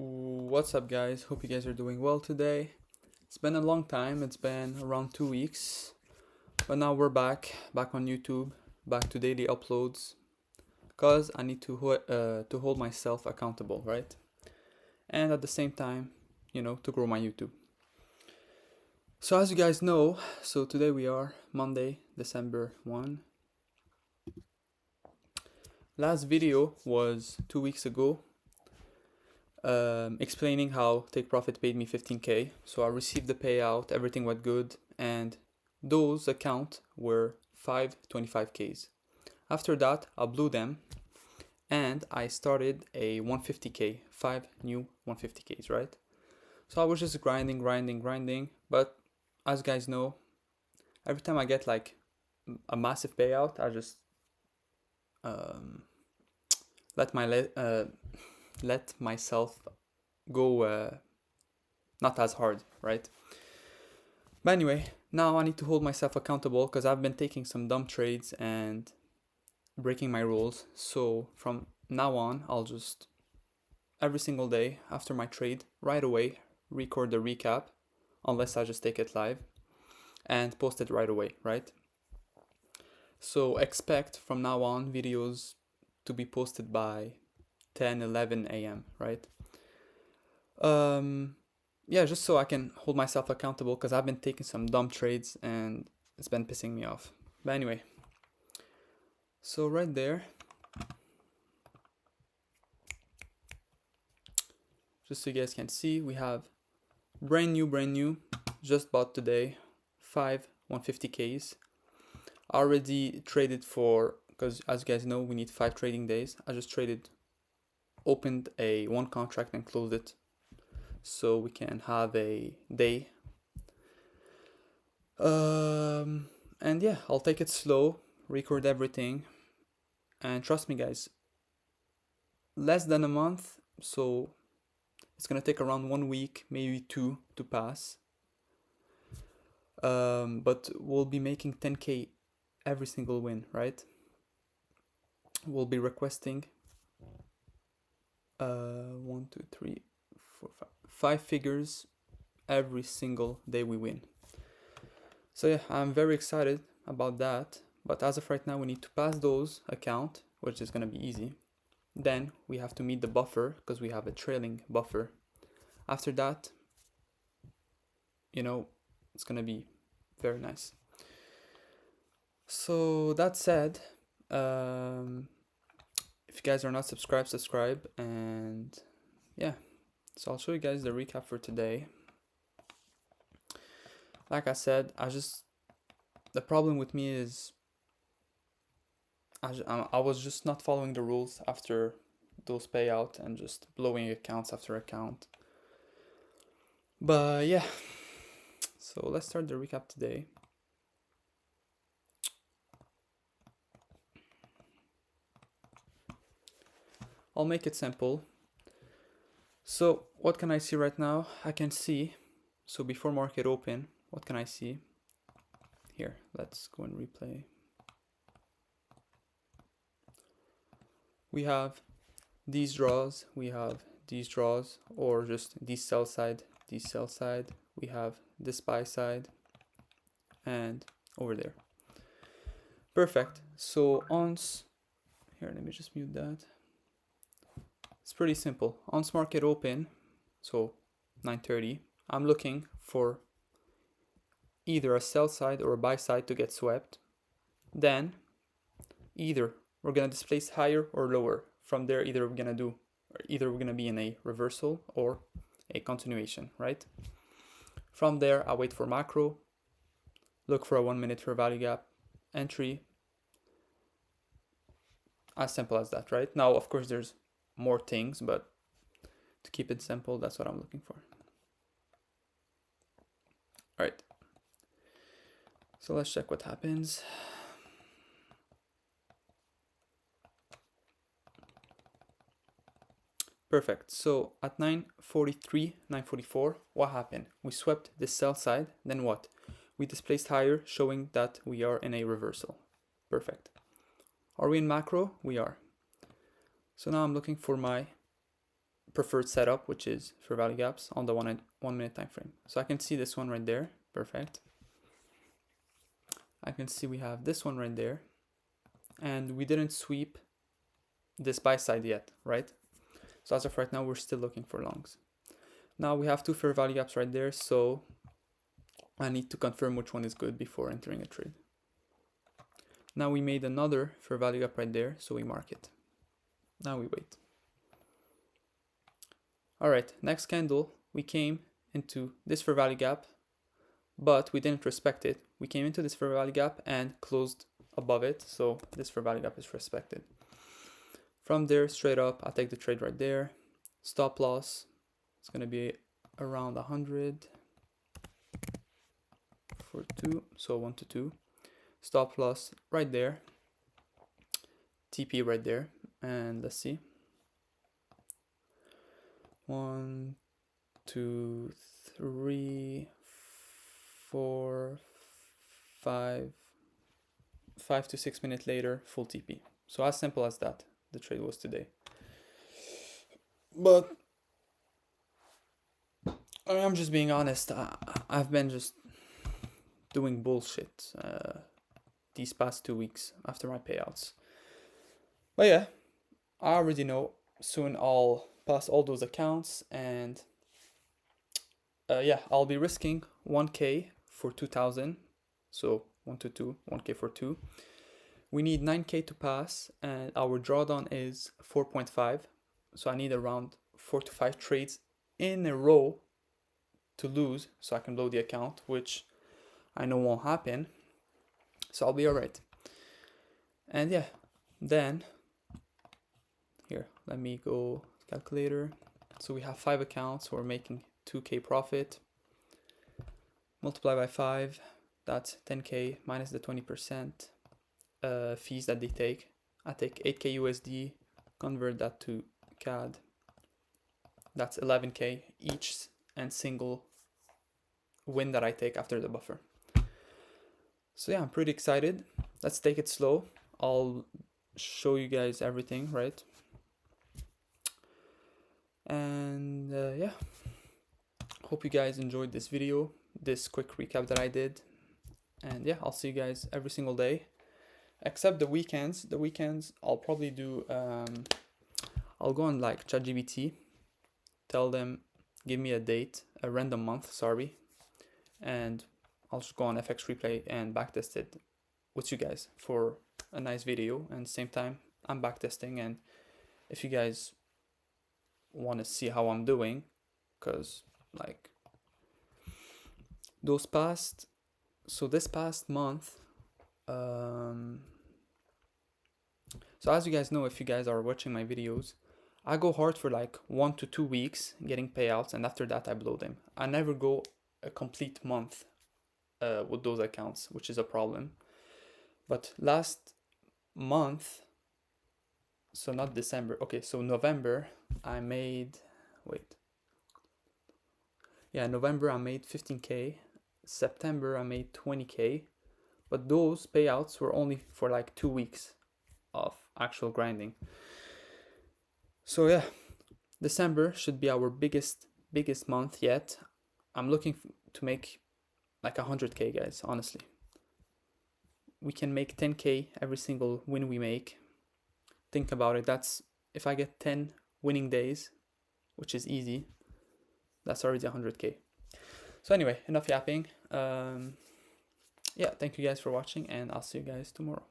What's up, guys? Hope you guys are doing well today. It's been a long time, it's been around 2 weeks, but now we're back on YouTube, back to daily uploads, because I need to hold myself accountable, right? And at the same time, to grow my YouTube. So, as you guys know, today we are Monday, December 1. Last video was 2 weeks ago, explaining how Take Profit paid me 15K. So I received the payout, everything went good, and those accounts were 525Ks. After that, I blew them and I started a 150K, 5 new 150Ks, right? So I was just grinding, but as you guys know, every time I get like a massive payout, I just let myself go not as hard, right? But anyway, now I need to hold myself accountable because I've been taking some dumb trades and breaking my rules. So from now on, I'll just every single day after my trade, right away, record the recap, unless I just take it live and post it right away, right? So expect from now on videos to be posted by 10-11 a.m., right? Yeah, just so I can hold myself accountable because I've been taking some dumb trades and it's been pissing me off. But anyway, so right there, just so you guys can see, we have brand new, just bought today, 5 150Ks. I already traded for, because as you guys know, we need 5 trading days. I just opened a one contract and closed it so we can have a day. And yeah, I'll take it slow, record everything, and trust me, guys, less than a month, so it's gonna take around 1 week, maybe 2 to pass. But we'll be making 10K every single win, right? We'll be requesting 1, 2, 3, 4, 5 figures every single day we win. So yeah, I'm very excited about that. But as of right now, we need to pass those account, which is gonna be easy. Then we have to meet the buffer because we have a trailing buffer. After that, it's gonna be very nice. So that said, if you guys are not subscribe, and yeah, so I'll show you guys the recap for today. Like I said, the problem with me is I was just not following the rules after those payout and just blowing accounts after account. But yeah, so let's start the recap today. I'll make it simple. So what can I see right now? I can see, so before market open, what can I see? Here, let's go and replay. We have these draws, or just these sell side. We have this buy side, and over there. Perfect. So here, let me just mute that. It's pretty simple. ONS market open, so 9:30. I'm looking for either a sell side or a buy side to get swept. Then either we're gonna displace higher or lower. From there, either we're gonna be in a reversal or a continuation, right? From there, I wait for macro, look for a 1 minute fair value gap, entry. As simple as that, right? Now, of course, there's more things, but to keep it simple, that's what I'm looking for. All right. So let's check what happens. Perfect. So at 9:43, 9:44, what happened? We swept the sell side. Then what? We displaced higher, showing that we are in a reversal. Perfect. Are we in macro? We are. So now I'm looking for my preferred setup, which is fair value gaps on the 1 minute time frame. So I can see this one right there. Perfect. I can see we have this one right there, and we didn't sweep this buy side yet, right? So as of right now, we're still looking for longs. Now we have two fair value gaps right there, so I need to confirm which one is good before entering a trade. Now we made another fair value gap right there, so we mark it. Now we wait. All right, next candle, we came into this fair value gap, but we didn't respect it. We came into this fair value gap and closed above it, so this fair value gap is respected. From there, straight up, I take the trade right there. Stop loss, it's gonna be around 100 for 2, so 1 to 2. Stop loss right there. TP right there, and let's see. 1, 2, 3, 4, 5 to 6 minutes later, full TP. So as simple as that, the trade was today. But I mean, I'm just being honest. I've been just doing bullshit these past 2 weeks after my payouts. But yeah, I already know soon I'll pass all those accounts, and yeah, I'll be risking 1k for 2,000. So 1 to 2, 1k for 2. We need 9k to pass, and our drawdown is 4.5. So I need around 4 to 5 trades in a row to lose so I can blow the account, which I know won't happen. So I'll be alright. And yeah, then here, let me go calculator. So we have 5 accounts, so we're making 2k profit. Multiply by 5, that's 10k minus the 20% fees that they take. I take 8k USD, convert that to CAD. That's 11k each and single win that I take after the buffer. So yeah, I'm pretty excited. Let's take it slow. I'll show you guys everything, right? And yeah, hope you guys enjoyed this video, this quick recap that I did. And yeah, I'll see you guys every single day, except the weekends. The weekends I'll probably do I'll go on like ChatGPT, tell them give me a date, a random month, sorry, and I'll just go on FX Replay and backtest it with you guys for a nice video. And same time I'm backtesting, and if you guys want to see how I'm doing, because like this past month, so as you guys know, if you guys are watching my videos, I go hard for like 1 to 2 weeks getting payouts, and after that I blow them. I never go a complete month with those accounts, which is a problem. But last month, so not December, okay, so November I made, November I made 15k, September I made 20k, but those payouts were only for like 2 weeks of actual grinding. So yeah, December should be our biggest month yet. I'm looking to make like 100k, guys, honestly. We can make 10k every single win we make. Think about it, that's if I get 10 winning days, which is easy, that's already 100k. So anyway, enough yapping. Yeah, thank you guys for watching, and I'll see you guys tomorrow.